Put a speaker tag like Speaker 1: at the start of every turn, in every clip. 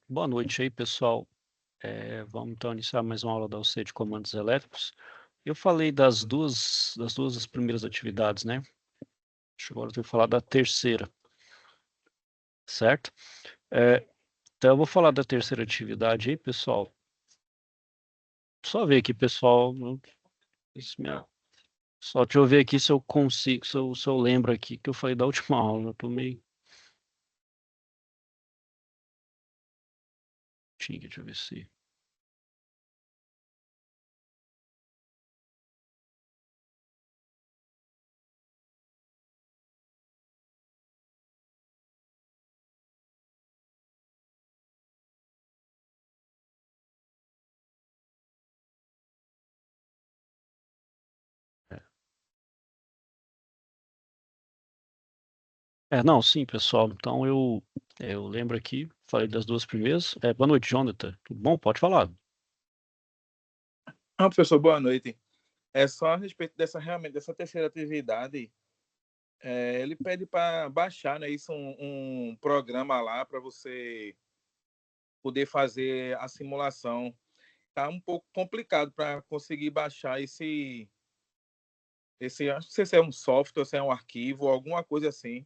Speaker 1: Boa noite aí, pessoal. Vamos então iniciar mais uma aula da UC de comandos elétricos. Eu falei das duas primeiras atividades, né? Agora eu vou falar da terceira, certo? Então eu vou falar da terceira atividade aí, pessoal. Só ver aqui, pessoal. Só deixa eu ver aqui se eu consigo, se eu lembro aqui que eu falei da última aula. Eu tô meio. Deixa eu ver se. Não, sim, pessoal. Então eu lembro aqui, falei das duas primeiras. Boa noite, Jonathan. Tudo bom? Pode falar.
Speaker 2: Professor, boa noite. É só a respeito dessa terceira atividade. Ele pede para baixar, né, um programa lá para você poder fazer a simulação. Tá um pouco complicado para conseguir baixar não sei se é um software, se é um arquivo, alguma coisa assim.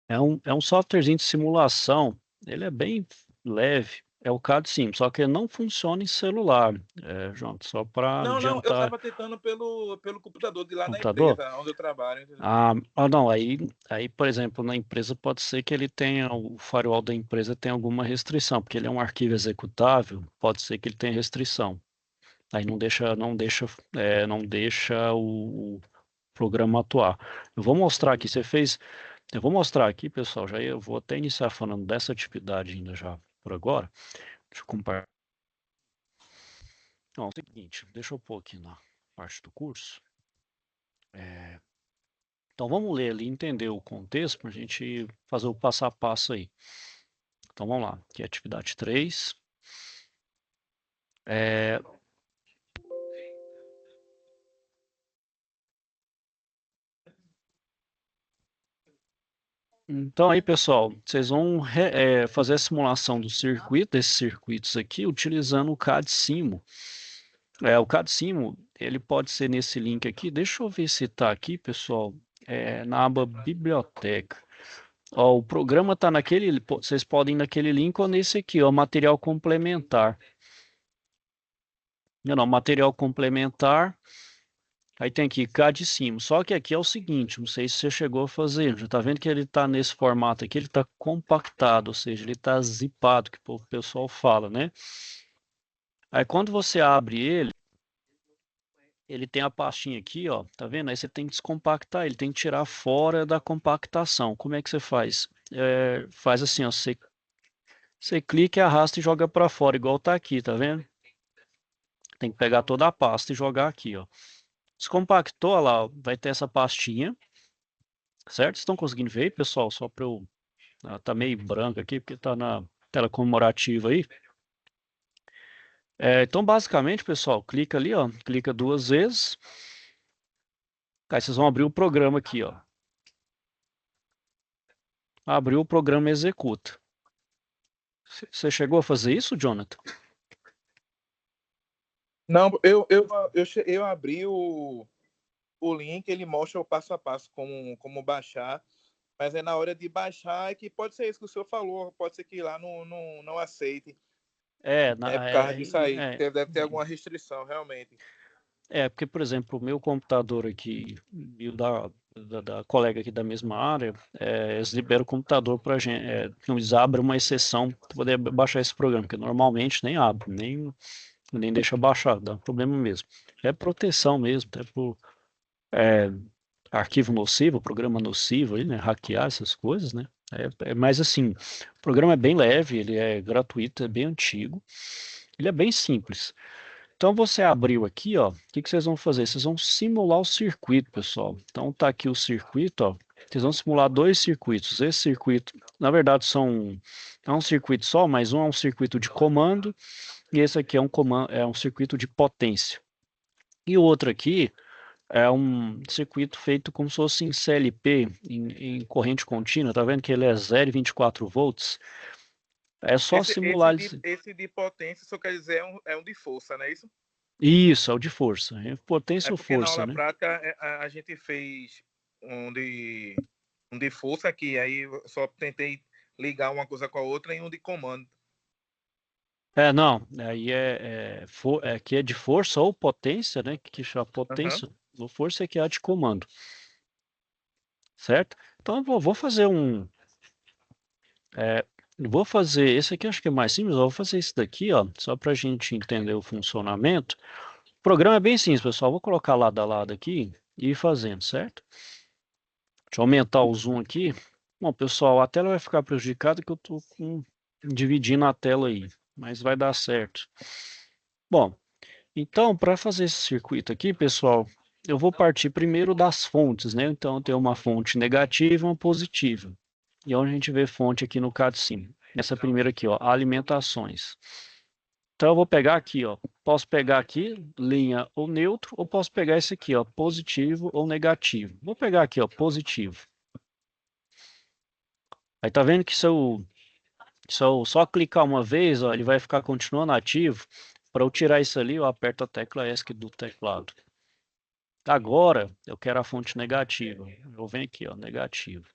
Speaker 1: É um softwarezinho de simulação. Ele é bem leve. É o CAD-Sim, só que ele não funciona em celular, João, só para
Speaker 2: Não, eu
Speaker 1: adiantar
Speaker 2: estava tentando pelo computador de lá da
Speaker 1: computador.
Speaker 2: empresa onde eu trabalho. Entendeu?
Speaker 1: Não, aí, por exemplo, na empresa pode ser que ele tenha, o firewall da empresa tenha alguma restrição, porque ele é um arquivo executável, pode ser que ele tenha restrição. Aí não deixa o programa atuar. Eu vou mostrar aqui, eu vou mostrar aqui, pessoal, eu vou até iniciar falando dessa atividade ainda já por agora. Deixa eu compartilhar. Não, é o seguinte, deixa eu pôr aqui na parte do curso. Então vamos ler ali, entender o contexto para a gente fazer o passo a passo aí. Então vamos lá, aqui é atividade 3. É, Então aí, pessoal, vocês vão fazer a simulação desses circuitos aqui, utilizando o CAD-Simo. O CAD-Simo, ele pode ser nesse link aqui. Deixa eu ver se está aqui, pessoal, na aba Biblioteca. Ó, o programa está naquele, vocês podem ir naquele link ou nesse aqui, ó, material complementar. Não, material complementar. Aí tem aqui CAD-Simo. Só que aqui é o seguinte, não sei se você chegou a fazer. Já está vendo que ele está nesse formato aqui, ele está compactado, ou seja, ele está zipado, que o pessoal fala, né? Aí quando você abre ele tem a pastinha aqui, ó, tá vendo? Aí você tem que descompactar ele, tem que tirar fora da compactação. Como é que você faz? Faz assim, ó, você clica, arrasta e joga para fora, igual tá aqui, tá vendo? Tem que pegar toda a pasta e jogar aqui, ó. Descompactou, olha lá, ó, vai ter essa pastinha, certo? Vocês estão conseguindo ver aí, pessoal? Só para eu... tá meio branco aqui, porque tá na tela comemorativa aí. Então, basicamente, pessoal, clica ali, ó, clica duas vezes. Aí vocês vão abrir o programa aqui, ó. Abriu o programa executa. Você chegou a fazer isso, Jonathan?
Speaker 2: Não, eu abri o link, ele mostra o passo a passo como baixar. Mas é na hora de baixar é que pode ser isso que o senhor falou, pode ser que lá não aceite.
Speaker 1: É,
Speaker 2: É
Speaker 1: na-
Speaker 2: por causa
Speaker 1: é,
Speaker 2: disso aí.
Speaker 1: é,
Speaker 2: Deve ter alguma restrição, realmente.
Speaker 1: porque, por exemplo, o meu computador aqui e o da colega aqui da mesma área, eles liberam o computador para a gente, eles abrem uma exceção para poder baixar esse programa, porque normalmente nem abre, nem deixa baixar, dá problema mesmo. É proteção mesmo, até por é, arquivo nocivo, programa nocivo, aí, né, hackear essas coisas, né? Mas assim, o programa é bem leve, ele é gratuito, é bem antigo, ele é bem simples. Então você abriu aqui, ó, o que que vocês vão fazer? Vocês vão simular o circuito, pessoal. Então tá aqui o circuito, ó. Vocês vão simular dois circuitos. Esse circuito, na verdade, é um circuito só, mas um é um circuito de comando e esse aqui é um circuito de potência. E o outro aqui é um circuito feito como se fosse em CLP, em corrente contínua. Tá vendo que ele é 0,24 volts? É só simular.
Speaker 2: Esse de potência só quer dizer é um de força, não é isso?
Speaker 1: Isso, é o de força.
Speaker 2: É
Speaker 1: Potência ou
Speaker 2: porque na
Speaker 1: força,
Speaker 2: aula
Speaker 1: né?
Speaker 2: prática a gente fez um de força, que aí eu só tentei ligar uma coisa com a outra, e um de comando.
Speaker 1: Não, aí aqui é de força ou potência, né? Que chama
Speaker 2: Uhum.
Speaker 1: potência, ou força é que é a de comando, certo? Então eu vou fazer vou fazer esse aqui, acho que é mais simples, eu vou fazer esse daqui, ó, só para a gente entender o funcionamento. O programa é bem simples, pessoal, vou colocar lado a lado aqui e ir fazendo, certo? Deixa eu aumentar o zoom aqui. Bom, pessoal, a tela vai ficar prejudicada que eu estou dividindo a tela aí, mas vai dar certo. Bom, então, para fazer esse circuito aqui, pessoal, eu vou partir primeiro das fontes, né? Então, eu tenho uma fonte negativa e uma positiva. E onde a gente vê fonte aqui no catecismo? Essa primeira aqui, ó, alimentações. Então, eu vou pegar aqui, ó. Posso pegar aqui, linha ou neutro, ou posso pegar esse aqui, ó, positivo ou negativo. Vou pegar aqui, ó, positivo. Aí tá vendo que se eu só clicar uma vez, ó, ele vai ficar continuando ativo. Para eu tirar isso ali, eu aperto a tecla ESC do teclado. Agora, eu quero a fonte negativa. Eu venho aqui, ó, negativo.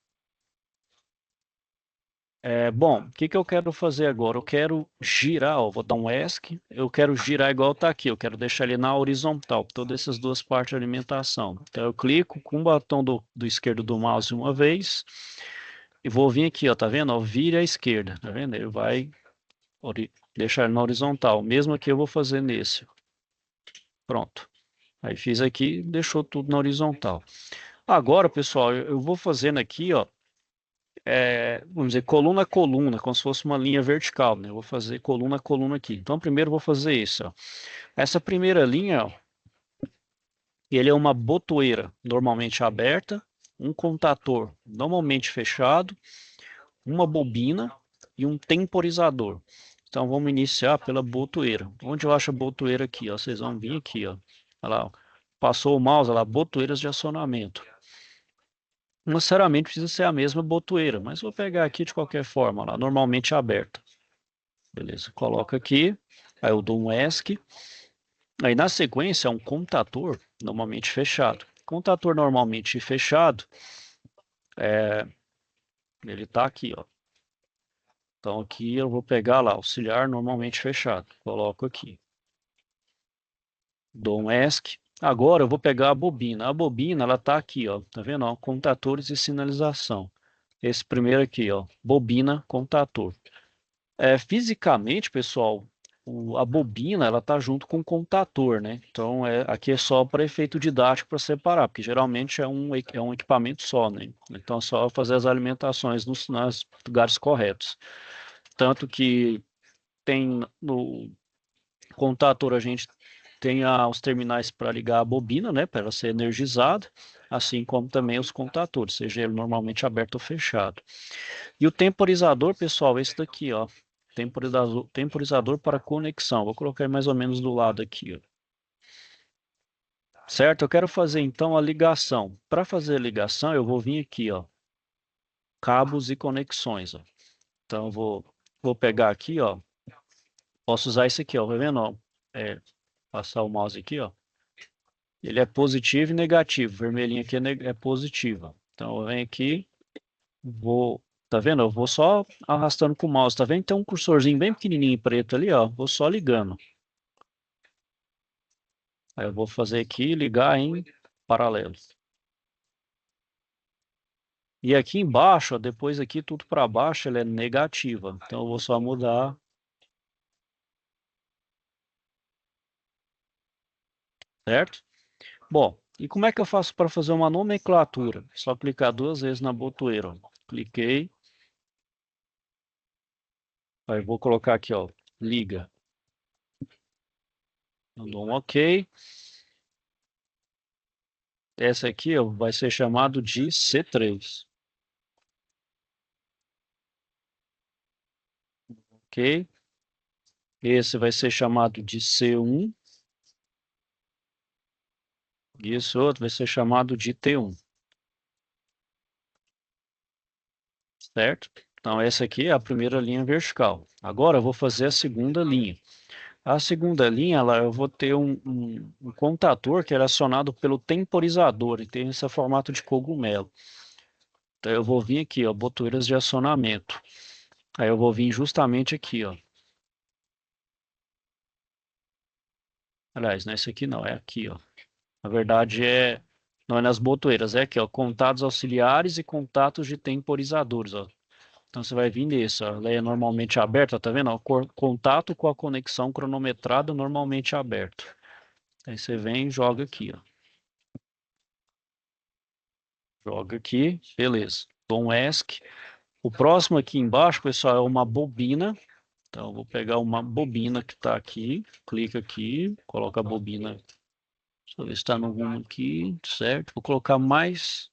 Speaker 1: Bom, o que que eu quero fazer agora? Eu quero girar, ó, vou dar um ESC. Eu quero girar igual tá aqui. Eu quero deixar ele na horizontal, todas essas duas partes de alimentação. Então, eu clico com o botão do esquerdo do mouse uma vez. E vou vir aqui, ó, tá vendo? Ó, vire à esquerda, tá vendo? Ele vai deixar ele na horizontal. Mesmo aqui eu vou fazer nesse. Pronto. Aí fiz aqui, deixou tudo na horizontal. Agora, pessoal, eu vou fazendo aqui, ó, vamos dizer, coluna a coluna, como se fosse uma linha vertical, né? Eu vou fazer coluna a coluna aqui. Então, primeiro eu vou fazer isso, ó. Essa primeira linha, ó, ele é uma botoeira, normalmente aberta, um contator, normalmente fechado, uma bobina e um temporizador. Então, vamos iniciar pela botoeira. Onde eu acho a botoeira aqui, ó? Vocês vão vir aqui, ó. Olha lá, ó. Passou o mouse, olha lá, botoeiras de acionamento. Não necessariamente precisa ser a mesma botoeira, mas vou pegar aqui de qualquer forma, lá, normalmente aberta. Beleza, coloca aqui, aí eu dou um ESC, aí na sequência é um contator, normalmente fechado. Contator normalmente fechado, ele está aqui, ó. Então aqui eu vou pegar lá, auxiliar normalmente fechado, coloco aqui. Dou um ESC. Agora eu vou pegar a bobina. A bobina, ela está aqui, ó. Tá vendo? Ó, contatores e sinalização. Esse primeiro aqui, ó, bobina, contator. Fisicamente, pessoal, a bobina ela tá junto com o contator, né? Então aqui é só para efeito didático para separar, porque geralmente é um equipamento só, né? Então é só fazer as alimentações nos lugares corretos. Tanto que tem no contator a gente tem os terminais para ligar a bobina, né? Para ela ser energizada, assim como também os contadores, seja ele normalmente aberto ou fechado. E o temporizador, pessoal, esse daqui, ó. Temporizador para conexão. Vou colocar mais ou menos do lado aqui, ó. Certo? Eu quero fazer então a ligação. Para fazer a ligação, eu vou vir aqui, ó. Cabos e conexões, ó. Então, eu vou pegar aqui, ó. Posso usar esse aqui, ó. Tá vendo? Ó? Passar o mouse aqui, ó. Ele é positivo e negativo. Vermelhinho aqui é positivo. Então, eu venho aqui, vou. Tá vendo? Eu vou só arrastando com o mouse. Tá vendo? Tem um cursorzinho bem pequenininho preto ali, ó. Vou só ligando. Aí eu vou fazer aqui, ligar em paralelo. E aqui embaixo, ó, depois aqui tudo para baixo, ela é negativa. Então eu vou só mudar, certo? Bom, e como é que eu faço para fazer uma nomenclatura? Só clicar duas vezes na botoeira, ó. Cliquei. Aí eu vou colocar aqui, ó, liga. Eu dou um OK. Essa aqui, ó, vai ser chamado de C3. OK? Esse vai ser chamado de C1. E esse outro vai ser chamado de T1. Certo? Então, essa aqui é a primeira linha vertical. Agora, eu vou fazer a segunda linha. A segunda linha, eu vou ter um contador que é acionado pelo temporizador, e tem esse formato de cogumelo. Então, eu vou vir aqui, ó, botoeiras de acionamento. Aí eu vou vir justamente aqui, ó. Aliás, não é esse aqui não, é aqui, ó. Na verdade, não é nas botoeiras, é aqui, ó, contatos auxiliares e contatos de temporizadores, ó. Então você vai vir nesse, ó, ela é normalmente aberta, tá vendo? Ó, contato com a conexão cronometrada normalmente aberto. Aí você vem e joga aqui, ó. Joga aqui, beleza. Bom ESC. O próximo aqui embaixo, pessoal, é uma bobina. Então eu vou pegar uma bobina que está aqui, clica aqui, coloca a bobina. Deixa eu ver se está no rumo aqui, certo? Vou colocar mais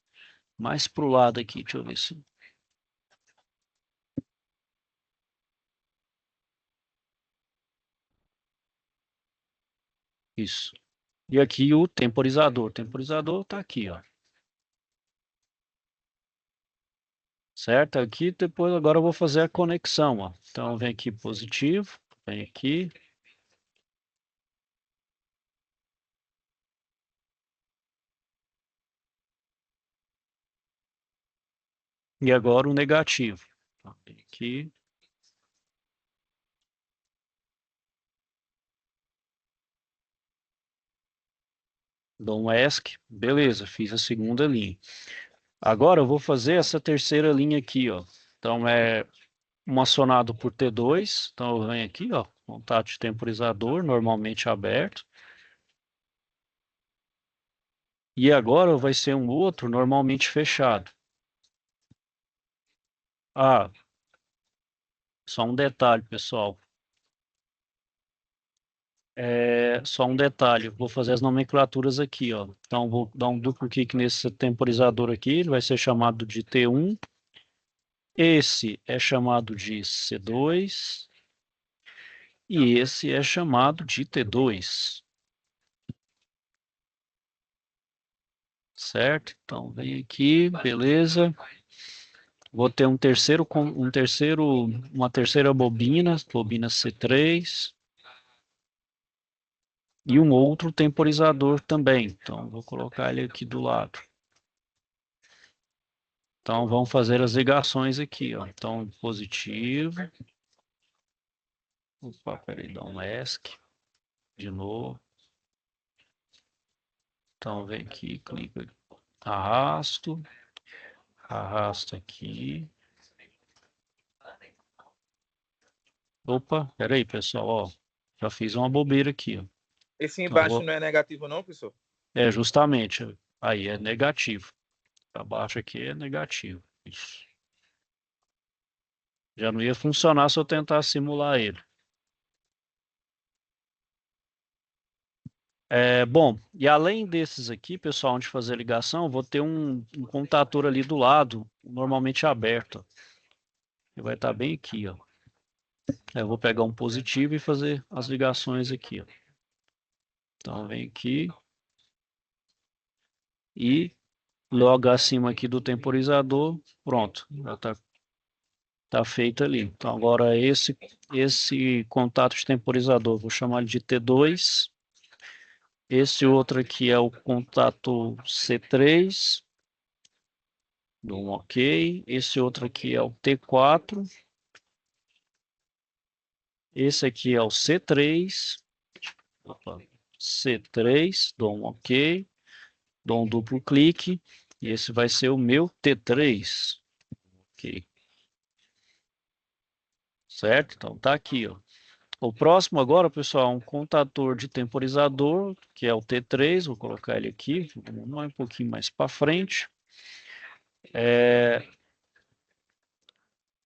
Speaker 1: pro lado aqui, deixa eu ver se. Isso. E aqui o temporizador. O temporizador está aqui, ó. Certo? Aqui depois agora eu vou fazer a conexão, ó. Então vem aqui positivo, vem aqui. E agora o negativo. Então, vem aqui. Dou um ESC, beleza, fiz a segunda linha. Agora eu vou fazer essa terceira linha aqui, ó. Então é um acionado por T2. Então eu venho aqui, ó, contato de temporizador, normalmente aberto. E agora vai ser um outro normalmente fechado. Ah, só um detalhe, pessoal. Só um detalhe, vou fazer as nomenclaturas aqui, ó. Então vou dar um duplo clique nesse temporizador aqui, ele vai ser chamado de T1. Esse é chamado de C2 e esse é chamado de T2. Certo? Então vem aqui, beleza. Vou ter uma terceira bobina C3 e um outro temporizador também. Então vou colocar ele aqui do lado. Então vamos fazer as ligações aqui, ó. Então positivo. Opa, peraí, dá um ESC de novo. Então vem aqui, clica, arrasto, arrasto aqui. Opa, peraí, pessoal, ó, já fiz uma bobeira aqui, ó.
Speaker 2: Esse
Speaker 1: Então
Speaker 2: embaixo não é negativo, não, professor?
Speaker 1: justamente, aí é negativo. Para baixo aqui é negativo. Isso. Já não ia funcionar se eu tentar simular ele. Bom, e além desses aqui, pessoal, onde fazer ligação, eu vou ter um contator ali do lado, normalmente aberto. Ele vai estar bem aqui, ó. Eu vou pegar um positivo e fazer as ligações aqui, ó. Então vem aqui e logo acima aqui do temporizador, pronto, já tá feito ali. Então agora esse contato de temporizador, vou chamar ele de T2. Esse outro aqui é o contato C3. Dou um OK. Esse outro aqui é o T4. Esse aqui é o C3. Opa, C3. Dou um OK. Dou um duplo clique. E esse vai ser o meu T3. OK. Certo? Então tá aqui, ó. O próximo agora, pessoal, é um contador de temporizador, que é o T3. Vou colocar ele aqui, um pouquinho mais para frente.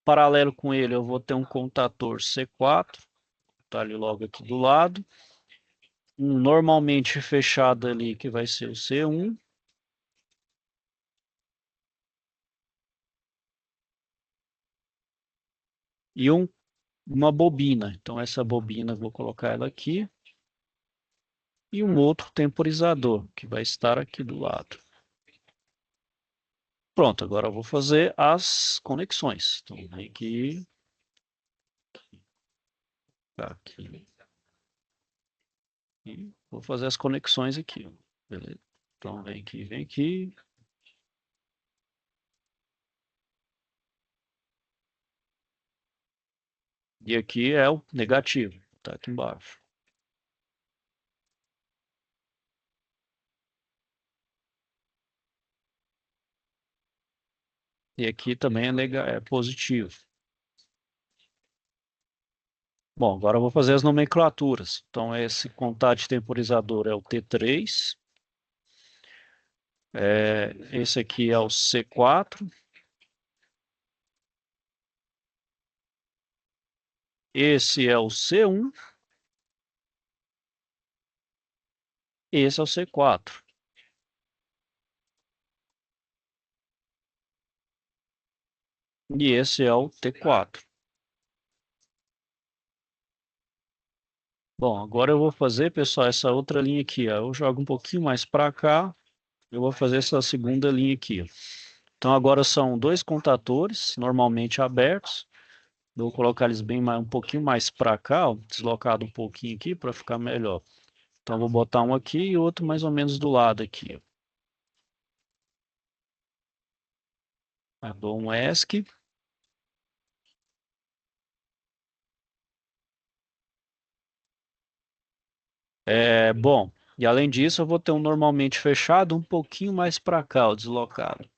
Speaker 1: Paralelo com ele, eu vou ter um contador C4, tá ali logo aqui do lado. Um normalmente fechado ali, que vai ser o C1. E uma bobina. Então, essa bobina, vou colocar ela aqui. E um outro temporizador, que vai estar aqui do lado. Pronto, agora eu vou fazer as conexões. Então, vem aqui, aqui, e vou fazer as conexões aqui. Beleza? Então, vem aqui, vem aqui. E aqui é o negativo, tá aqui embaixo. E aqui também é positivo. Bom, agora eu vou fazer as nomenclaturas. Então, esse contato temporizador é o T3. Esse aqui é o C4. Esse é o C1. Esse é o C4. E esse é o T4. Bom, agora eu vou fazer, pessoal, essa outra linha aqui. Ó. Eu jogo um pouquinho mais para cá. Eu vou fazer essa segunda linha aqui. Ó. Então, agora são dois contatores, normalmente abertos. Vou colocar eles bem mais, um pouquinho mais para cá, ó, deslocado um pouquinho aqui para ficar melhor. Então, vou botar um aqui e outro mais ou menos do lado aqui. Ó. Eu dou um ESC. Bom, e além disso, eu vou ter um normalmente fechado um pouquinho mais para cá, ó, deslocado.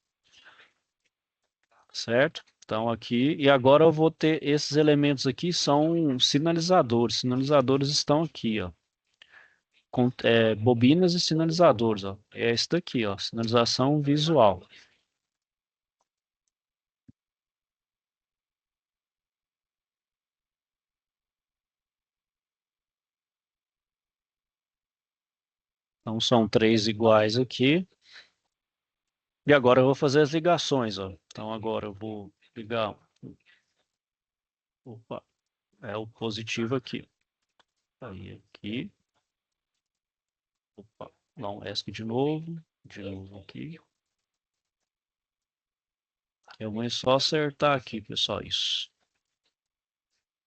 Speaker 1: Certo? Então aqui, e agora eu vou ter esses elementos aqui, são sinalizadores. Sinalizadores estão aqui, ó. Bobinas e sinalizadores, ó. É esse daqui, ó, sinalização visual. Então são três iguais aqui. E agora eu vou fazer as ligações, ó. Então agora eu vou ligar, opa, é o positivo aqui. Aí aqui, opa, não, ESC de novo aqui. Eu vou só acertar aqui, pessoal, isso.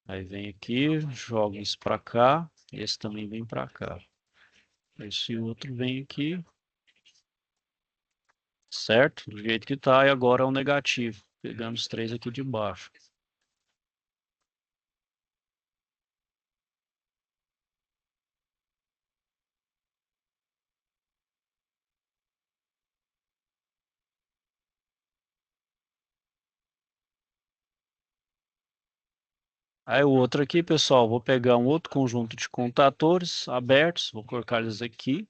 Speaker 1: Aí vem aqui, joga isso para cá, esse também vem para cá. Esse outro vem aqui, certo? Do jeito que tá, e agora é o negativo. Pegamos os três aqui de baixo. Aí o outro aqui, pessoal, vou pegar um outro conjunto de contatores abertos, vou colocar eles aqui.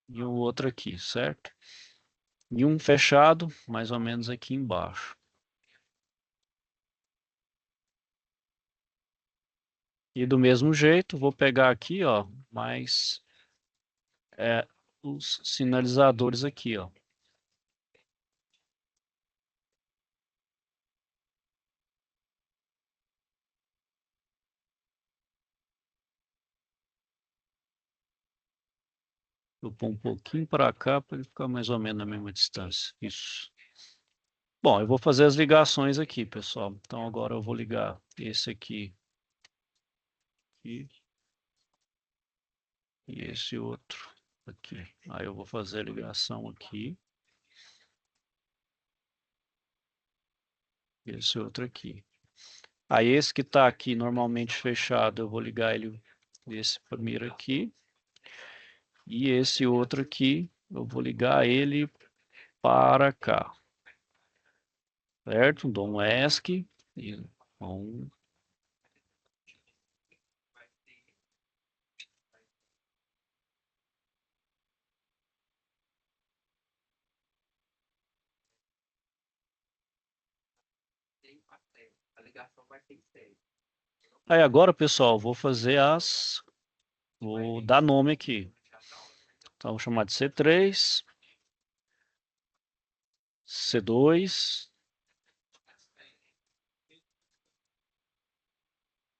Speaker 1: E o outro aqui, certo? E um fechado, mais ou menos aqui embaixo. E do mesmo jeito, vou pegar aqui, ó, mais os sinalizadores aqui, ó. Eu pôr um pouquinho para cá para ele ficar mais ou menos na mesma distância. Isso. Bom, eu vou fazer as ligações aqui, pessoal. Então agora eu vou ligar esse aqui e esse outro aqui. Aí eu vou fazer a ligação aqui. E esse outro aqui. Aí esse que está aqui normalmente fechado, eu vou ligar ele, esse primeiro aqui. E esse outro aqui, eu vou ligar ele para cá. Certo? Dou um ESC e um. Aí agora, pessoal, vou fazer vou dar nome aqui. Então, vou chamar de C3, C2,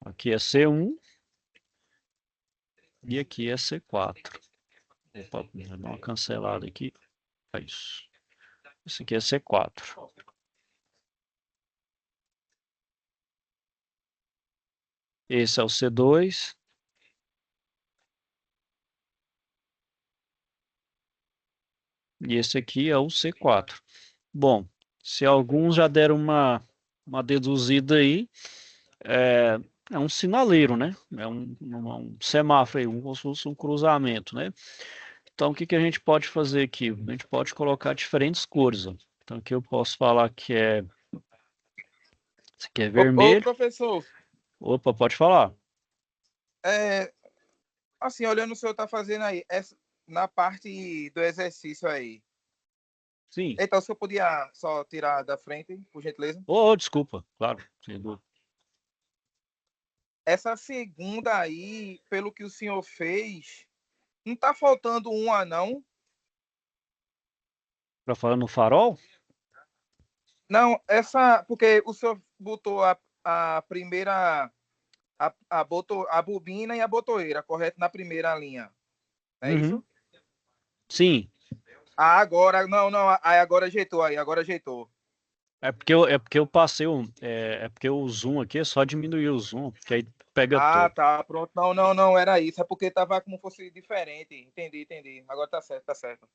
Speaker 1: Aqui é C1 e aqui é C4. Opa, vou dar uma cancelada aqui. É isso. Esse aqui é C4. Esse é o C2. E esse aqui é o C4. Bom, se alguns já deram uma deduzida aí, é um sinaleiro, né? É um semáforo aí, como se fosse um cruzamento, né? Então, o que que a gente pode fazer aqui? A gente pode colocar diferentes cores, ó. Então, aqui eu posso falar que esse aqui é
Speaker 2: Ô,
Speaker 1: vermelho.
Speaker 2: professor,
Speaker 1: Opa, pode falar.
Speaker 2: é, assim, olhando o senhor tá fazendo aí, na parte do exercício aí.
Speaker 1: Sim.
Speaker 2: Então, se eu podia só tirar da frente, por gentileza.
Speaker 1: Oh, desculpa, claro.
Speaker 2: Essa segunda aí, pelo que o senhor fez, não tá faltando uma, não?
Speaker 1: Para falar no farol?
Speaker 2: Não, porque o senhor botou a primeira, a bobina e a botoeira, correto? Na primeira linha, é
Speaker 1: Uhum.
Speaker 2: isso?
Speaker 1: Sim.
Speaker 2: Ah, agora, não, aí agora ajeitou.
Speaker 1: É porque eu passei é porque o zoom aqui é só diminuir o zoom, que aí pega
Speaker 2: Ah,
Speaker 1: todo.
Speaker 2: tá, pronto. Não, era isso. É porque tava como fosse diferente. Entendi. Agora tá certo, tá certo.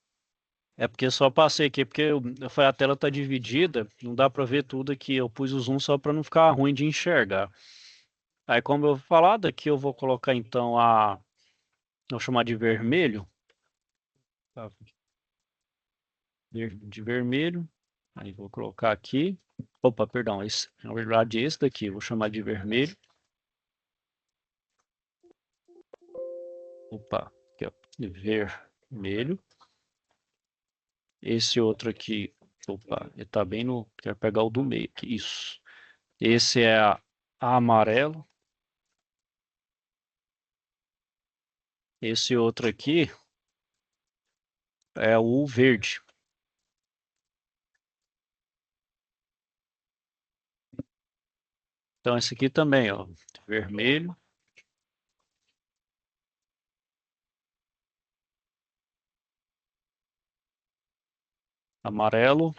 Speaker 1: É porque só passei aqui, porque eu falei, a tela tá dividida, não dá para ver tudo aqui. Eu pus o zoom só para não ficar ruim de enxergar. Aí, como eu vou falar, daqui eu vou colocar então vou chamar de vermelho, tá? De vermelho. Aí vou colocar aqui. Opa, perdão, na verdade esse daqui, eu vou chamar de vermelho. Opa, aqui ó, vermelho. Esse outro aqui, opa, ele tá bem no, quero pegar o do meio aqui, isso. Esse é amarelo. Esse outro aqui é o verde. Então esse aqui também, ó, vermelho, amarelo.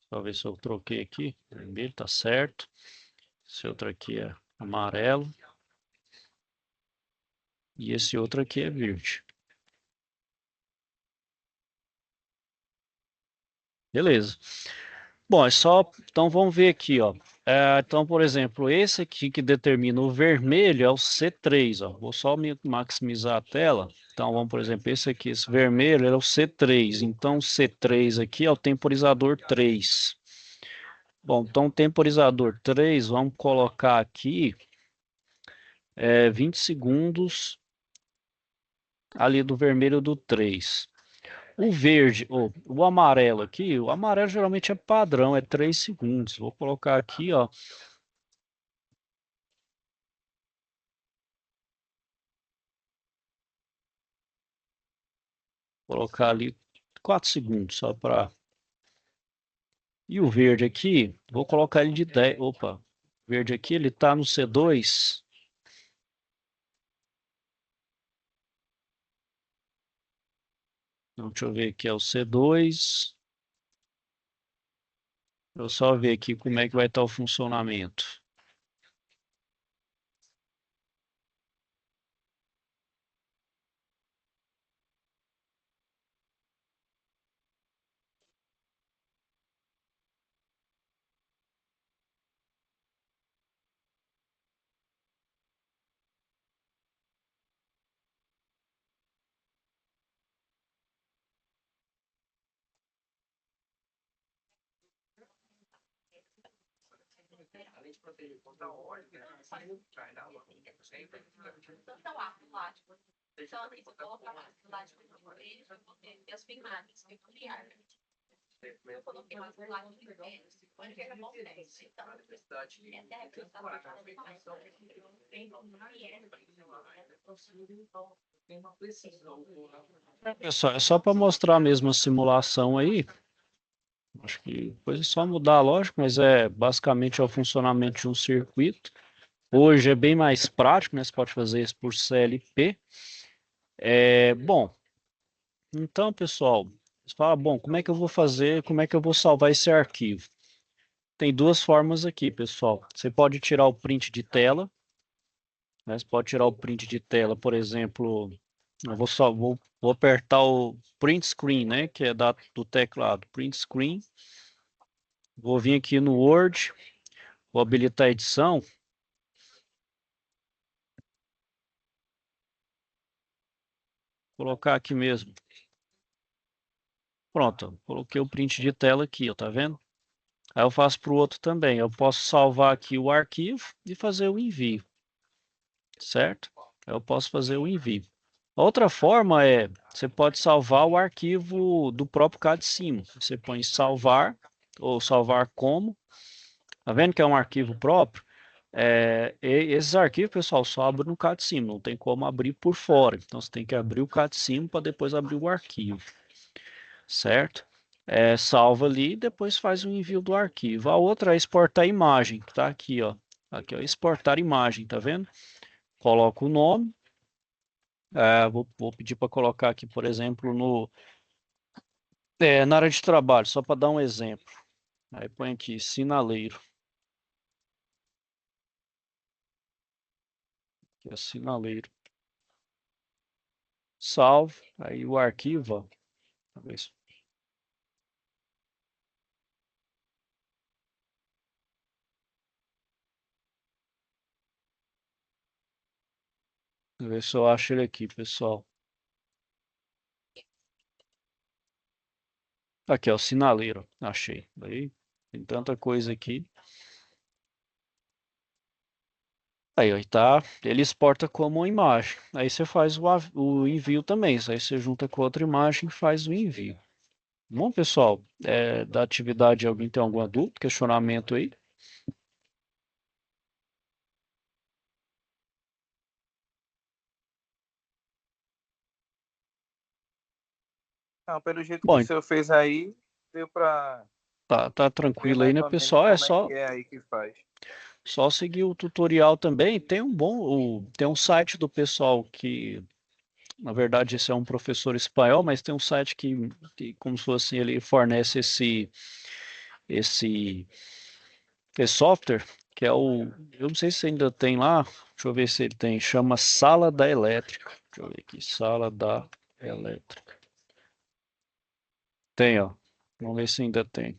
Speaker 1: Só ver se eu troquei aqui. Vermelho, tá certo. Esse outro aqui é amarelo. E esse outro aqui é verde. Beleza. Bom, é só. Então vamos ver aqui, ó. Então, por exemplo, esse aqui que determina o vermelho é o C3, ó. Vou só maximizar a tela. Então, vamos, por exemplo, esse aqui, esse vermelho é o C3. Então, o C3 aqui é o temporizador 3. Bom, então, o temporizador 3, vamos colocar aqui 20 segundos ali do vermelho do 3. O verde, o amarelo aqui, o amarelo geralmente é padrão, é 3 segundos. Vou colocar aqui, ó. Colocar ali 4 segundos só para. E o verde aqui, vou colocar ele de 10. Opa, o verde aqui ele tá no C2. Então, deixa eu ver aqui, é o C2. Eu só ver aqui como é que vai estar o funcionamento. É só para mostrar mesmo a simulação aí. Acho que depois é só mudar a lógica, mas basicamente é o funcionamento de um circuito. Hoje é bem mais prático, né? Você pode fazer isso por CLP. Bom, então, pessoal, você fala, bom, como é que eu vou fazer, como é que eu vou salvar esse arquivo? Tem duas formas aqui, pessoal. Você pode tirar o print de tela, né? Você pode tirar o print de tela, por exemplo, eu vou apertar o print screen, né? Que é do teclado, print screen. Vou vir aqui no Word, vou habilitar a edição. Colocar aqui mesmo. Pronto, coloquei o print de tela aqui, ó, tá vendo? Aí eu faço para o outro também. Eu posso salvar aqui o arquivo e fazer o envio, certo? Eu posso fazer o envio. Outra forma você pode salvar o arquivo do próprio CAD/CIM. Você põe salvar ou salvar como. Tá vendo que é um arquivo próprio? Esses arquivos, pessoal, só abrem no CAD/CIM, não tem como abrir por fora. Então você tem que abrir o CAD/CIM para depois abrir o arquivo, certo? Salva ali e depois faz o envio do arquivo. A outra é exportar imagem, que tá aqui, ó. Aqui, ó, exportar imagem, tá vendo? Coloca o nome. Vou pedir para colocar aqui, por exemplo, na área de trabalho, só para dar um exemplo. Aí põe aqui, sinaleiro. Aqui é sinaleiro. Salve. Aí o arquivo, ó. Talvez. Deixa eu ver se eu acho ele aqui, pessoal. Aqui, ó, sinaleiro. Achei. Aí tem tanta coisa aqui. Aí, ó, tá. Ele exporta como imagem. Aí você faz o envio também. Aí você junta com outra imagem e faz o envio. Bom, pessoal, da atividade, alguém tem alguma dúvida, questionamento aí?
Speaker 2: Não, pelo jeito que o
Speaker 1: Bom,
Speaker 2: senhor fez aí, deu para
Speaker 1: tá
Speaker 2: ver
Speaker 1: tranquilo aí,
Speaker 2: mais
Speaker 1: né,
Speaker 2: ou menos
Speaker 1: pessoal? É
Speaker 2: como é
Speaker 1: só
Speaker 2: que é aí que faz.
Speaker 1: só seguir o tutorial também. Tem um site do pessoal que, na verdade, esse é um professor espanhol, mas tem um site que como se fosse ele fornece esse esse software, que eu não sei se ainda tem lá. Deixa eu ver se ele tem. Chama Sala da Elétrica. Deixa eu ver aqui, Sala da Elétrica. Tem, ó. Vamos ver se ainda tem.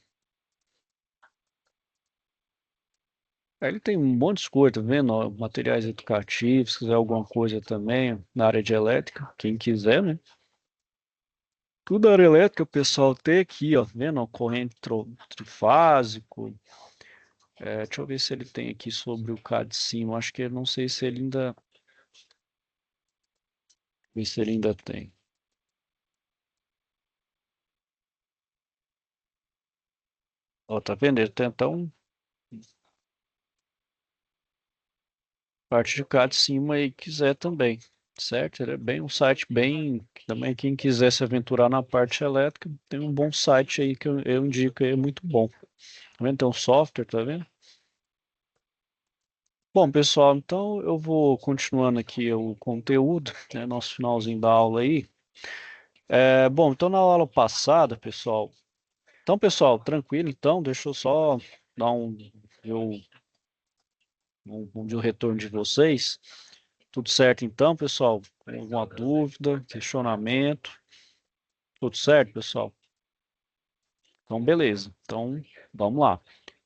Speaker 1: Aí ele tem um monte de coisa, tá vendo? Ó, materiais educativos, se quiser alguma coisa também na área de elétrica, quem quiser, né? Tudo área elétrica, o pessoal tem aqui, ó, tá vendo? Ó, corrente trifásico. Deixa eu ver se ele tem aqui sobre o CAD/CIM. Acho que eu não sei se ele ainda. Ver se ele ainda tem. Ó, tá vendo? Ele tem até um parte de CAD/CIM aí que quiser também, certo? Ele é bem um site bem. Também quem quiser se aventurar na parte elétrica, tem um bom site aí que eu indico aí, é muito bom. Tá vendo? Tem um software, tá vendo? Bom, pessoal, então eu vou continuando aqui o conteúdo, né, nosso finalzinho da aula aí. Bom, então na aula passada, pessoal. Então, pessoal, tranquilo, então, deixa eu só dar eu, um retorno de vocês. Tudo certo, então, pessoal? Alguma dúvida, questionamento? Tudo certo, pessoal? Então, beleza. Então, vamos lá.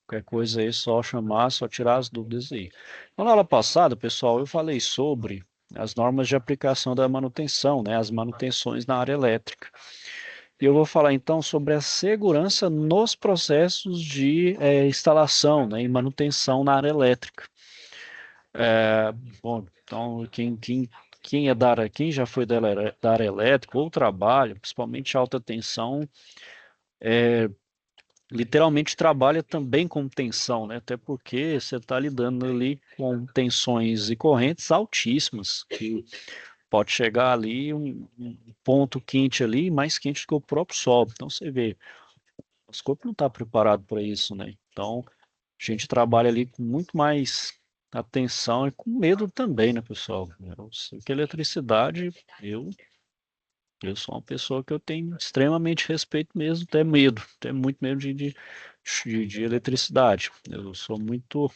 Speaker 1: Qualquer coisa aí, só chamar, só tirar as dúvidas aí. Então, na aula passada, pessoal, eu falei sobre as normas de aplicação da manutenção, né, as manutenções na área elétrica. E eu vou falar então sobre a segurança nos processos de instalação, né, e manutenção na área elétrica. É, bom, então quem é quem já foi da área elétrica ou trabalha, principalmente alta tensão, literalmente trabalha também com tensão, né? Até porque você está lidando ali com tensões e correntes altíssimas, que pode chegar ali um ponto quente ali, mais quente que o próprio Sol. Então você vê, Nosso corpo não está preparado para isso, né? Então, a gente trabalha ali com muito mais atenção e com medo também, né, pessoal? Eu sei que a eletricidade, eu, eu sou uma pessoa que eu tenho extremamente respeito mesmo, até medo, tenho muito medo de eletricidade. Eu sou muito.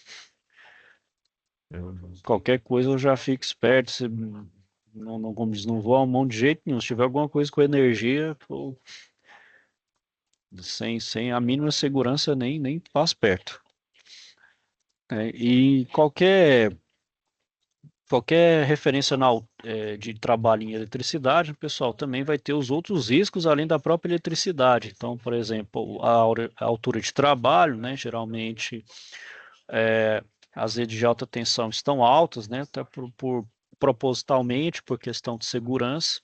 Speaker 1: Qualquer coisa eu já fico esperto. Se, não, como diz, não vou à mão de jeito nenhum. Se tiver alguma coisa com energia, pô, sem a mínima segurança, nem passo perto. E qualquer referência de trabalho em eletricidade, o pessoal também vai ter os outros riscos além da própria eletricidade. Então, por exemplo, a altura de trabalho, né, geralmente as redes de alta tensão estão altas, né, até propositalmente, por questão de segurança.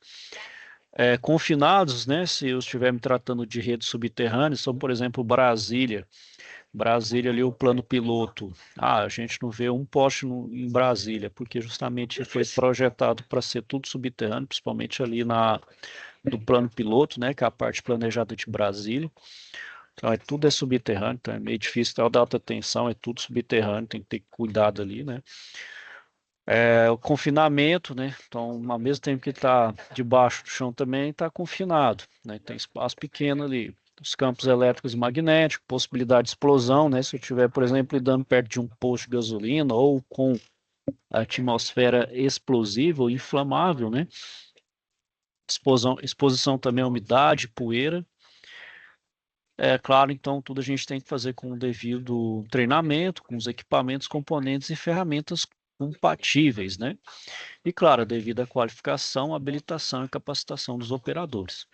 Speaker 1: Confinados, né, se eu estiver me tratando de redes subterrâneas, são, por exemplo, Brasília. Brasília ali, o plano piloto. A gente não vê um poste em Brasília, porque justamente foi projetado para ser tudo subterrâneo, principalmente ali do plano piloto, né, que é a parte planejada de Brasília. Então, tudo é subterrâneo, então é meio difícil, até o da alta tensão é tudo subterrâneo, tem que ter cuidado ali, né. O confinamento, né, então, ao mesmo tempo que está debaixo do chão também, está confinado, né, tem espaço pequeno ali. Os campos elétricos e magnéticos, possibilidade de explosão, né, se eu estiver, por exemplo, lidando perto de um posto de gasolina ou com a atmosfera explosiva ou inflamável, né, exposição também à umidade, poeira. É claro, então tudo a gente tem que fazer com o devido treinamento, com os equipamentos, componentes e ferramentas compatíveis, né? E claro, devido à qualificação, habilitação e capacitação dos operadores.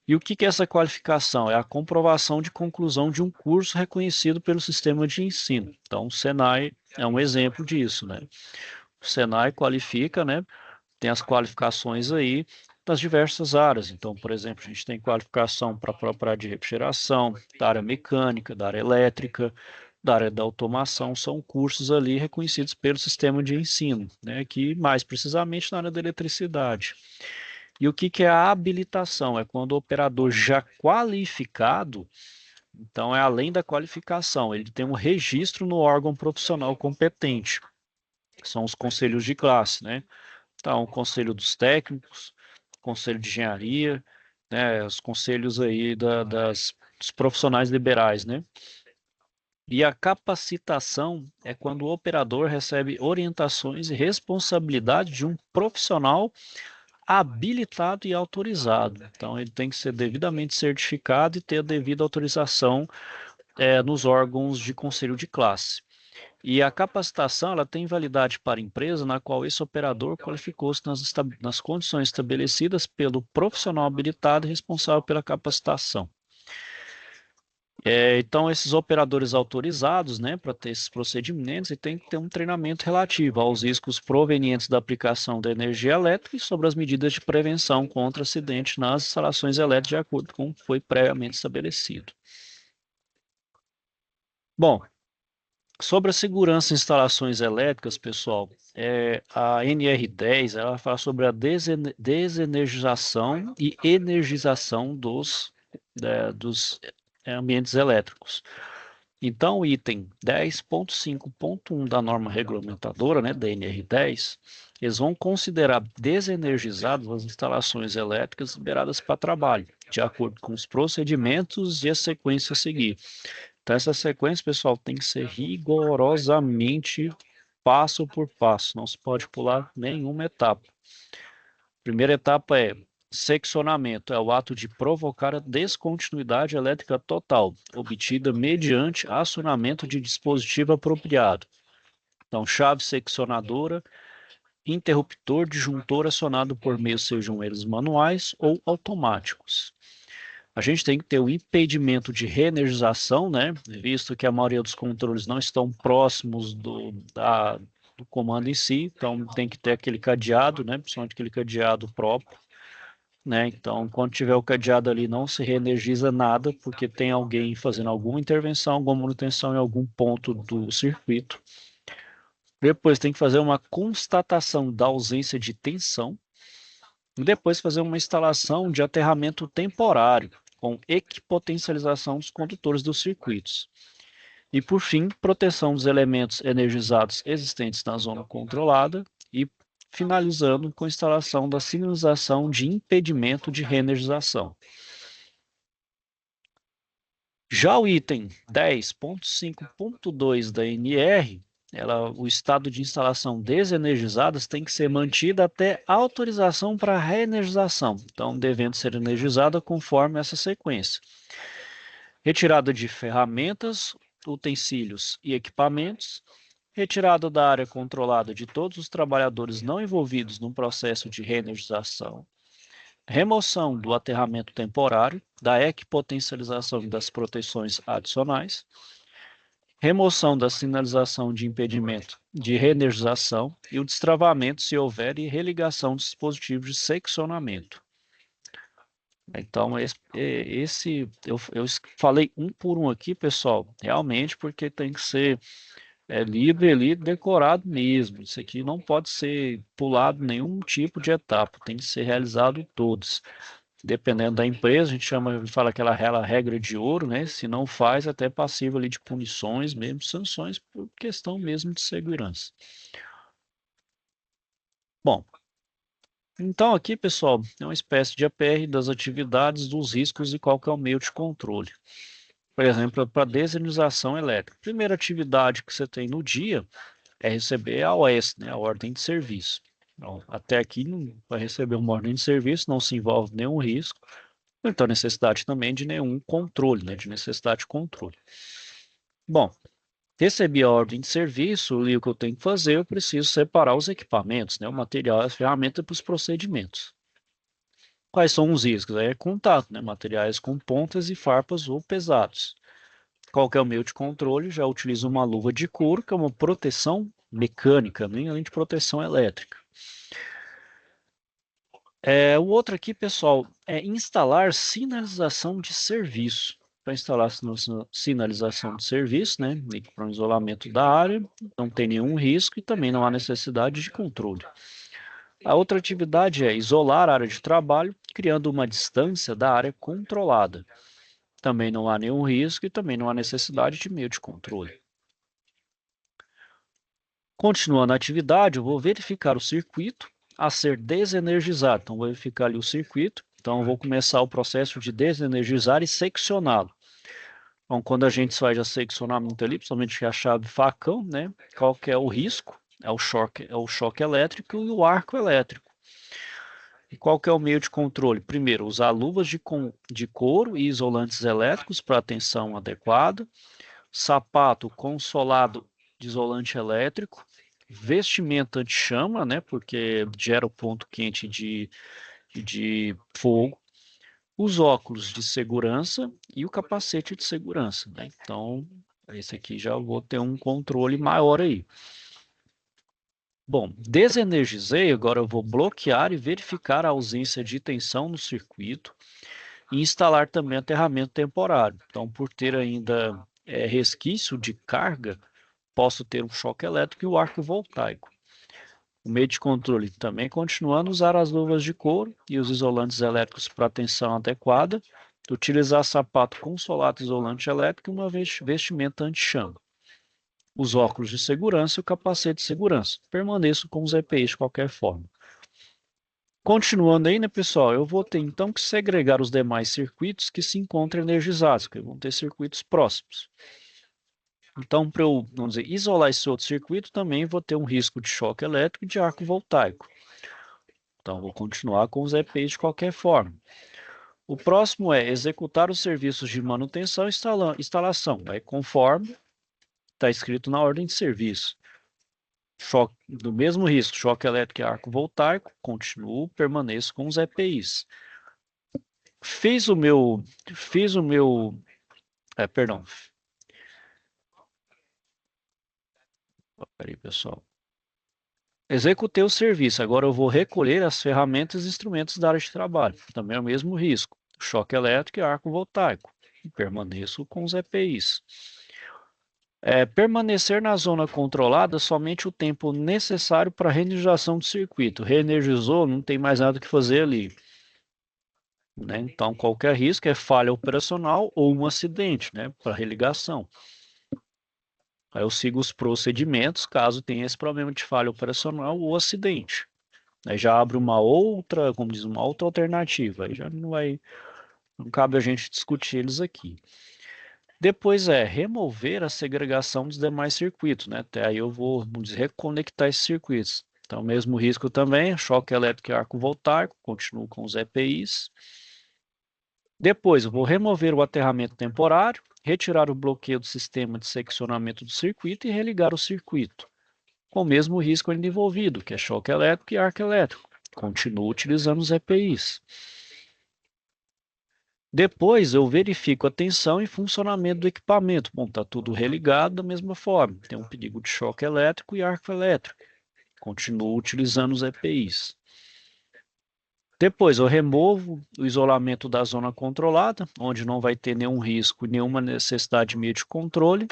Speaker 1: E o que é essa qualificação? É a comprovação de conclusão de um curso reconhecido pelo sistema de ensino. Então, o Senai é um exemplo disso, né? O Senai qualifica, né? Tem as qualificações aí das diversas áreas. Então, por exemplo, a gente tem qualificação para a própria área de refrigeração, da área mecânica, da área elétrica, da área da automação, são cursos ali reconhecidos pelo sistema de ensino, né? Que mais precisamente na área da eletricidade. E o que é a habilitação? É quando o operador já qualificado, então é além da qualificação, ele tem um registro no órgão profissional competente, que são os conselhos de classe, né? Então, o conselho dos técnicos, conselho de engenharia, né? Os conselhos aí dos profissionais liberais, né? E a capacitação é quando o operador recebe orientações e responsabilidade de um profissional habilitado e autorizado. Então, ele tem que ser devidamente certificado e ter a devida autorização nos órgãos de conselho de classe. E a capacitação ela tem validade para a empresa na qual esse operador qualificou-se nas condições estabelecidas pelo profissional habilitado e responsável pela capacitação. Então, esses operadores autorizados, né, para ter esses procedimentos, e tem que ter um treinamento relativo aos riscos provenientes da aplicação da energia elétrica e sobre as medidas de prevenção contra acidente nas instalações elétricas, de acordo com o que foi previamente estabelecido. Bom, sobre a segurança em instalações elétricas, pessoal, a NR10 ela fala sobre a desenergização e energização dos ambientes elétricos. Então, o item 10.5.1 da norma regulamentadora, né, da NR10, eles vão considerar desenergizadas as instalações elétricas liberadas para trabalho, de acordo com os procedimentos e a sequência a seguir. Então, essa sequência, pessoal, tem que ser rigorosamente passo por passo, não se pode pular nenhuma etapa. Primeira etapa é seccionamento, é o ato de provocar a descontinuidade elétrica total, obtida mediante acionamento de dispositivo apropriado. Então, chave seccionadora, interruptor, disjuntor acionado por meio sejam eles manuais ou automáticos. A gente tem que ter o impedimento de reenergização, né? Visto que a maioria dos controles não estão próximos do comando em si, então tem que ter aquele cadeado, né? Principalmente aquele cadeado próprio, né? Então, quando tiver o cadeado ali, não se reenergiza nada, porque tem alguém fazendo alguma intervenção, alguma manutenção em algum ponto do circuito. Depois tem que fazer uma constatação da ausência de tensão, e depois fazer uma instalação de aterramento temporário, com equipotencialização dos condutores dos circuitos. E, por fim, proteção dos elementos energizados existentes na zona controlada e finalizando com a instalação da sinalização de impedimento de reenergização. Já o item 10.5.2 da NR, o estado de instalação desenergizadas tem que ser mantido até autorização para reenergização, então devendo ser energizada conforme essa sequência. Retirada de ferramentas, utensílios e equipamentos, retirada da área controlada de todos os trabalhadores não envolvidos no processo de reenergização, remoção do aterramento temporário, da equipotencialização e das proteções adicionais, remoção da sinalização de impedimento de reenergização e o destravamento, se houver, e religação dos dispositivos de seccionamento. Então, eu falei um por um aqui, pessoal, realmente, porque tem que ser lido e decorado mesmo. Isso aqui não pode ser pulado nenhum tipo de etapa, tem que ser realizado todos. Dependendo da empresa, a gente fala aquela regra de ouro, né? Se não faz, até passível ali de punições, mesmo sanções, por questão mesmo de segurança. Bom, então aqui, pessoal, é uma espécie de APR das atividades, dos riscos e qual que é o meio de controle. Por exemplo, para desalinização elétrica. Primeira atividade que você tem no dia é receber a OS, né, a ordem de serviço. Então, até aqui, para receber uma ordem de serviço, não se envolve nenhum risco, então necessidade também de nenhum controle, né, de necessidade de controle. Bom, recebi a ordem de serviço, e o que eu tenho que fazer, eu preciso separar os equipamentos, né, o material, as ferramentas para os procedimentos. Quais são os riscos? Aí é contato, né, materiais com pontas e farpas ou pesados. Qual que é o meio de controle? Já utilizo uma luva de couro, que é uma proteção mecânica, nem além de proteção elétrica. O outro aqui, pessoal, é instalar sinalização de serviço. Para instalar sinalização de serviço, né, para o isolamento da área, não tem nenhum risco e também não há necessidade de controle. A outra atividade é isolar a área de trabalho, criando uma distância da área controlada. Também não há nenhum risco e também não há necessidade de meio de controle. Continuando a atividade, eu vou verificar o circuito a ser desenergizado. Então, vou verificar ali o circuito. Então, eu vou começar o processo de desenergizar e seccioná-lo. Então, quando a gente faz a seccionamento ali, principalmente a chave facão, né? Qual que é o risco? É o choque elétrico e o arco elétrico. E qual que é o meio de controle? Primeiro, usar luvas de couro e isolantes elétricos para tensão adequada, sapato com solado de isolante elétrico, vestimenta anti-chama, né, porque gera o ponto quente de fogo, os óculos de segurança e o capacete de segurança, né? Então, esse aqui já vou ter um controle maior aí. Bom, desenergizei, agora eu vou bloquear e verificar a ausência de tensão no circuito e instalar também aterramento temporário. Então, por ter ainda resquício de carga, posso ter um choque elétrico e o arco voltaico. O meio de controle também continuando usar as luvas de couro e os isolantes elétricos para tensão adequada, utilizar sapato com solado isolante elétrico e uma vestimenta anti-chama. Os óculos de segurança e o capacete de segurança. Permaneço com os EPIs de qualquer forma. Continuando aí, né, pessoal, eu vou ter então que segregar os demais circuitos que se encontram energizados, porque vão ter circuitos próximos. Então, para eu, vamos dizer, isolar esse outro circuito, também vou ter um risco de choque elétrico e de arco voltaico. Então, vou continuar com os EPIs de qualquer forma. O próximo é executar os serviços de manutenção e instalação, conforme está escrito na ordem de serviço. Choque, do mesmo risco, choque elétrico e arco voltaico, continuo, permaneço com os EPIs. Peraí, pessoal. Executei o serviço, agora eu vou recolher as ferramentas e instrumentos da área de trabalho. Também é o mesmo risco, choque elétrico e arco voltaico. E permaneço com os EPIs. Permanecer na zona controlada somente o tempo necessário para a reenergização do circuito. Reenergizou, não tem mais nada que fazer ali. né? Então, qualquer risco é falha operacional ou um acidente, né, para religação. Aí eu sigo os procedimentos caso tenha esse problema de falha operacional ou acidente. Aí já abre uma outra, como diz, uma outra alternativa. Aí já não cabe a gente discutir eles aqui. Depois é remover a segregação dos demais circuitos, né? Até aí eu vamos dizer, reconectar esses circuitos. Então, mesmo risco também, choque elétrico e arco voltaico, continuo com os EPIs. Depois, eu vou remover o aterramento temporário, retirar o bloqueio do sistema de seccionamento do circuito e religar o circuito, com o mesmo risco ainda envolvido, que é choque elétrico e arco elétrico. Continuo utilizando os EPIs. Depois eu verifico a tensão e funcionamento do equipamento. Bom, está tudo religado da mesma forma. Tem um perigo de choque elétrico e arco elétrico. Continuo utilizando os EPIs. Depois eu removo o isolamento da zona controlada, onde não vai ter nenhum risco, nenhuma necessidade de meio de controle.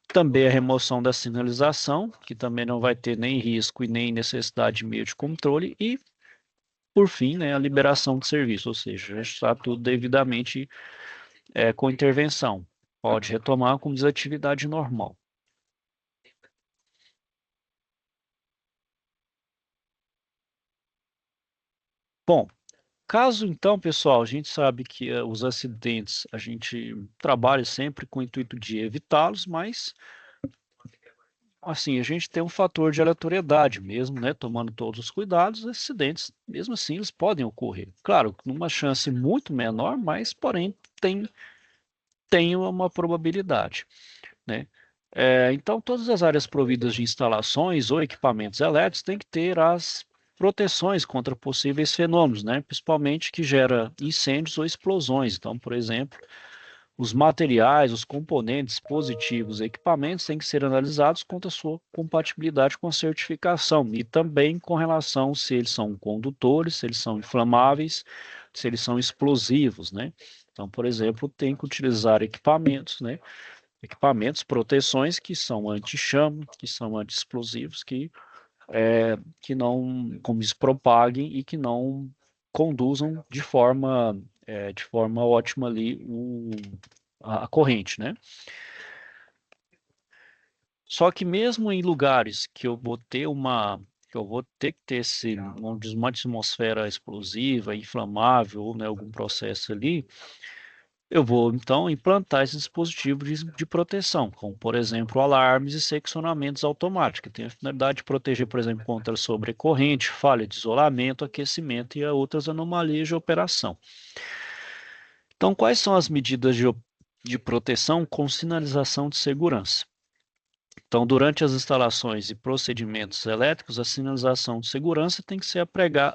Speaker 1: Também a remoção da sinalização, que também não vai ter nem risco e nem necessidade de meio de controle. E, por fim, né, a liberação de serviço, ou seja, já está tudo devidamente com intervenção. Pode retomar com desatividade normal. Bom, caso então, pessoal, a gente sabe que os acidentes a gente trabalha sempre com o intuito de evitá-los, mas assim, a gente tem um fator de aleatoriedade mesmo, né? Tomando todos os cuidados, os acidentes, mesmo assim, eles podem ocorrer. Claro, numa chance muito menor, mas porém tem uma probabilidade, né? Então, todas as áreas providas de instalações ou equipamentos elétricos têm que ter as proteções contra possíveis fenômenos, né? Principalmente que gera incêndios ou explosões. Então, por exemplo, os materiais, os componentes, dispositivos, equipamentos têm que ser analisados quanto à sua compatibilidade com a certificação e também com relação se eles são condutores, se eles são inflamáveis, se eles são explosivos, né? Então, por exemplo, tem que utilizar equipamentos, né? Equipamentos, proteções que são anti-chama, que são anti-explosivos, que não, como se propaguem e que não conduzam de forma ótima ali a corrente, né? Só que mesmo em lugares que eu vou ter que ter uma atmosfera explosiva, inflamável, ou né, algum processo ali, eu vou então implantar esses dispositivos de proteção, como por exemplo alarmes e seccionamentos automáticos, que tem a finalidade de proteger, por exemplo, contra sobrecorrente, falha de isolamento, aquecimento e outras anomalias de operação. Então, quais são as medidas de proteção com sinalização de segurança? Então, durante as instalações e procedimentos elétricos, a sinalização de segurança tem que ser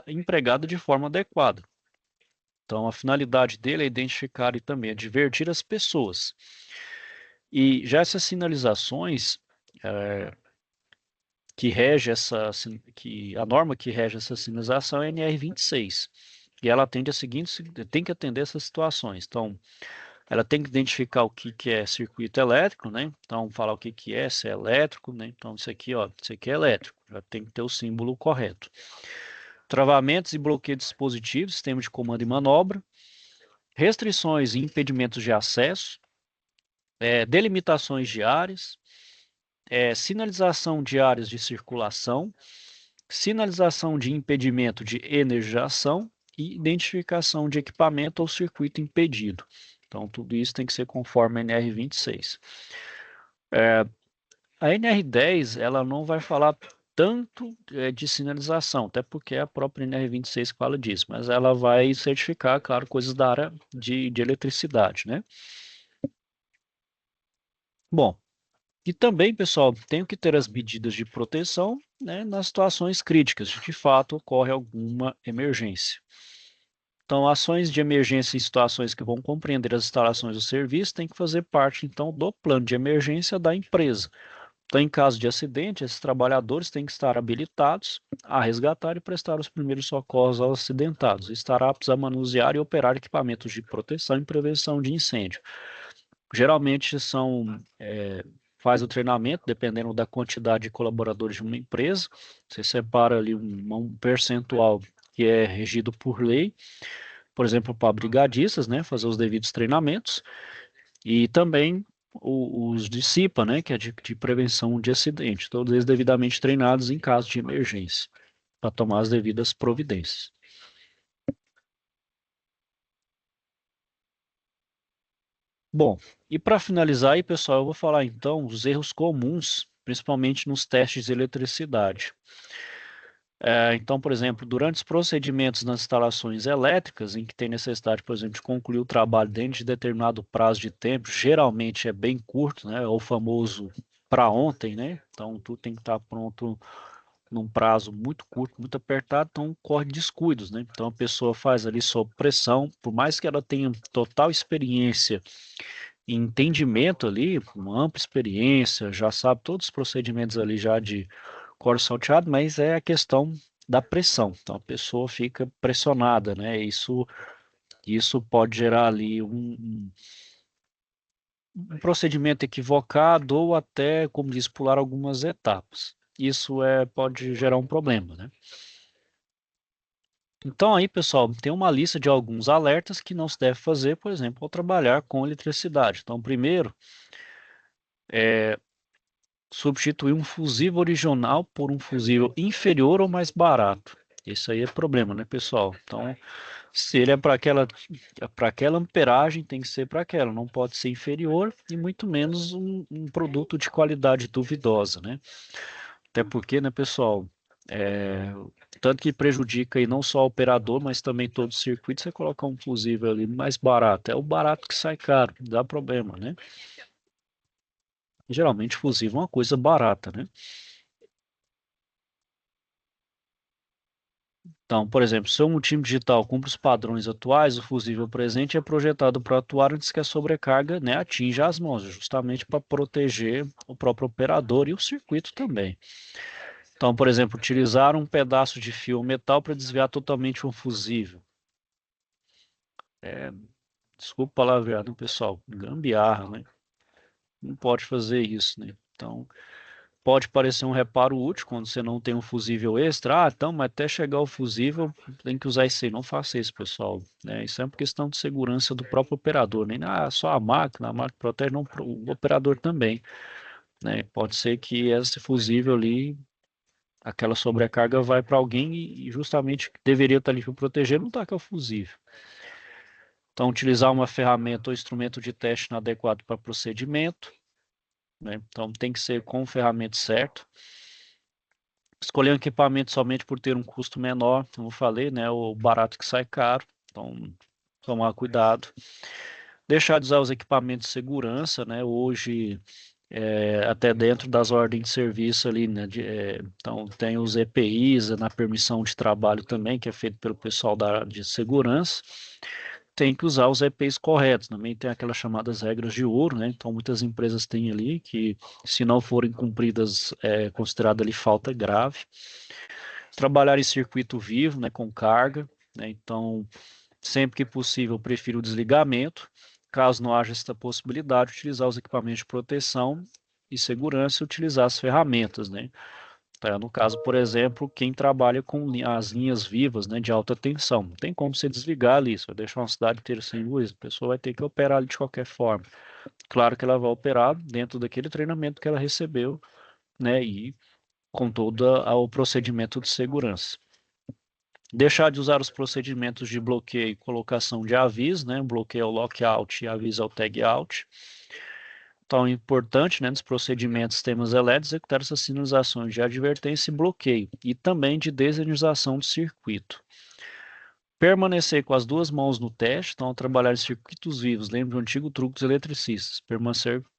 Speaker 1: empregada de forma adequada. Então, a finalidade dele é identificar e também advertir as pessoas. E já essas sinalizações que rege que a norma que rege essa sinalização é a NR26. E ela tem que atender essas situações. Então, ela tem que identificar o que é circuito elétrico, né? Então, falar o que é, se é elétrico, né? Então, isso aqui, ó, isso aqui é elétrico, já tem que ter o símbolo correto. Travamentos e bloqueio de dispositivos, sistema de comando e manobra, restrições e impedimentos de acesso, delimitações de áreas, sinalização de áreas de circulação, sinalização de impedimento de energização e identificação de equipamento ou circuito impedido. Então, tudo isso tem que ser conforme a NR26. A NR10, ela não vai falar tanto de sinalização, até porque a própria NR26 fala disso, mas ela vai certificar, claro, coisas da área de eletricidade, né? Bom, e também, pessoal, tenho que ter as medidas de proteção, né, nas situações críticas, de fato ocorre alguma emergência. Então, ações de emergência em situações que vão compreender as instalações do serviço têm que fazer parte, então, do plano de emergência da empresa. Então, em caso de acidente, esses trabalhadores têm que estar habilitados a resgatar e prestar os primeiros socorros aos acidentados, estar aptos a manusear e operar equipamentos de proteção e prevenção de incêndio. Geralmente faz o treinamento, dependendo da quantidade de colaboradores de uma empresa, você separa ali um percentual que é regido por lei, por exemplo, para brigadistas, né, fazer os devidos treinamentos, e também os de CIPA, né, que é de prevenção de acidente, todos eles devidamente treinados em caso de emergência, para tomar as devidas providências. Bom, e para finalizar aí, pessoal, eu vou falar então os erros comuns, principalmente nos testes de eletricidade. Então, por exemplo, durante os procedimentos nas instalações elétricas, em que tem necessidade, por exemplo, de concluir o trabalho dentro de determinado prazo de tempo, geralmente é bem curto, né? É o famoso para ontem, né? Então, tudo tem que estar pronto num prazo muito curto, muito apertado, então corre descuidos, né? Então, a pessoa faz ali sob pressão, por mais que ela tenha total experiência e entendimento ali, uma ampla experiência, já sabe todos os procedimentos ali já de corte salteado, mas é a questão da pressão. Então a pessoa fica pressionada, né? Isso pode gerar ali um procedimento equivocado ou até, como diz, pular algumas etapas. Isso pode gerar um problema, né? Então aí, pessoal, tem uma lista de alguns alertas que não se deve fazer, por exemplo, ao trabalhar com eletricidade. Então, primeiro, substituir um fusível original por um fusível inferior ou mais barato. Isso aí é problema, né, pessoal? Então, se ele é para aquela amperagem, tem que ser para aquela, não pode ser inferior e muito menos um produto de qualidade duvidosa, né? Até porque, né, pessoal, é, tanto que prejudica aí não só o operador, mas também todo o circuito, você colocar um fusível ali mais barato. É o barato que sai caro, dá problema, né? Geralmente fusível é uma coisa barata, né? Então, por exemplo, se um time digital cumpre os padrões atuais, o fusível presente é projetado para atuar antes que a sobrecarga, né, atinja as mãos, justamente para proteger o próprio operador e o circuito também. Então, por exemplo, utilizar um pedaço de fio metal para desviar totalmente um fusível. Desculpa o palavreado, pessoal, gambiarra, né? Não pode fazer isso, né? Então, pode parecer um reparo útil quando você não tem um fusível extra. Ah, então, mas até chegar o fusível tem que usar isso aí. Não faça isso, pessoal. Isso é uma questão de segurança do próprio operador. Nem só a máquina protege, não, o operador também. Né? Pode ser que esse fusível ali, aquela sobrecarga vai para alguém e justamente o que deveria estar ali para proteger não está, que é o fusível. Então, utilizar uma ferramenta ou instrumento de teste inadequado para procedimento. Né? Então, tem que ser com o ferramenta certo. Escolher um equipamento somente por ter um custo menor, como eu falei, né? O barato que sai caro. Então, tomar cuidado. Deixar de usar os equipamentos de segurança, né? Hoje, até dentro das ordens de serviço ali, né? Então, tem os EPIs na permissão de trabalho também, que é feito pelo pessoal da área de segurança. Tem que usar os EPIs corretos. Também tem aquelas chamadas regras de ouro, né? Então, muitas empresas têm ali que, se não forem cumpridas, é considerada ali falta grave. Trabalhar em circuito vivo, né, com carga, né? Então, sempre que possível, eu prefiro o desligamento. Caso não haja esta possibilidade, utilizar os equipamentos de proteção e segurança e utilizar as ferramentas, né? Tá, no caso, por exemplo, quem trabalha com as linhas vivas, né, de alta tensão, não tem como você desligar ali, se vai deixar uma cidade inteira sem luz, a pessoa vai ter que operar ali de qualquer forma. Claro que ela vai operar dentro daquele treinamento que ela recebeu, né, e com todo o procedimento de segurança. Deixar de usar os procedimentos de bloqueio e colocação de aviso, né? Bloqueio ao lockout e aviso ao tagout. Então, é importante, né, nos procedimentos sistemas elétricos, executar essas sinalizações de advertência e bloqueio, e também de desionização do circuito. Permanecer com as duas mãos no teste, então, trabalhar em circuitos vivos, lembra o antigo truque dos eletricistas,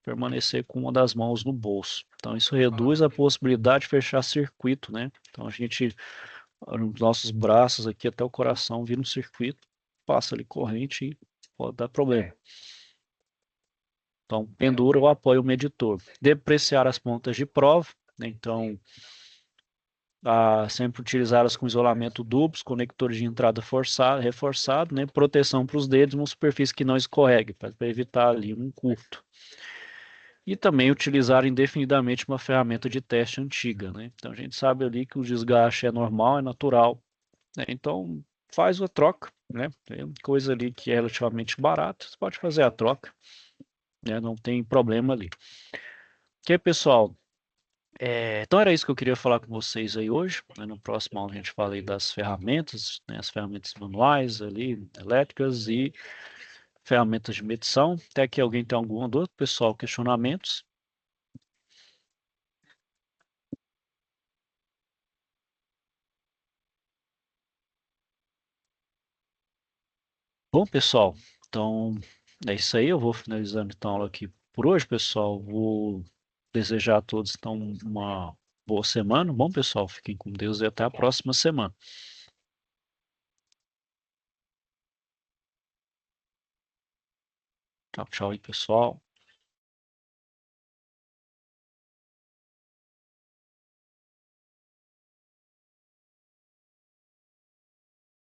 Speaker 1: permanecer com uma das mãos no bolso. Então, isso reduz a possibilidade de fechar circuito, né? Então, a gente os nossos braços aqui até o coração vira um circuito, passa ali corrente e pode dar problema. Então, pendura ou apoia o medidor. Depreciar as pontas de prova, né? Então, sempre utilizá-las com isolamento duplo, conectores de entrada reforçado, né? Proteção para os dedos, uma superfície que não escorregue, para evitar ali um curto. E também utilizar indefinidamente uma ferramenta de teste antiga, né? Então, a gente sabe ali que o desgaste é normal, é natural, né? Então, faz a troca, né? Tem coisa ali que é relativamente barata, você pode fazer a troca, né? Não tem problema ali. Ok, pessoal? Então era isso que eu queria falar com vocês aí hoje, né? No próximo aula a gente fala aí das ferramentas, né? As ferramentas manuais ali, elétricas e ferramentas de medição. Até que alguém tem alguma dúvida, pessoal, questionamentos? Bom, pessoal, então é isso aí. Eu vou finalizando então a aula aqui por hoje, pessoal. Vou desejar a todos então uma boa semana. Bom, pessoal, fiquem com Deus e até a próxima semana. Tchau, tchau aí, pessoal.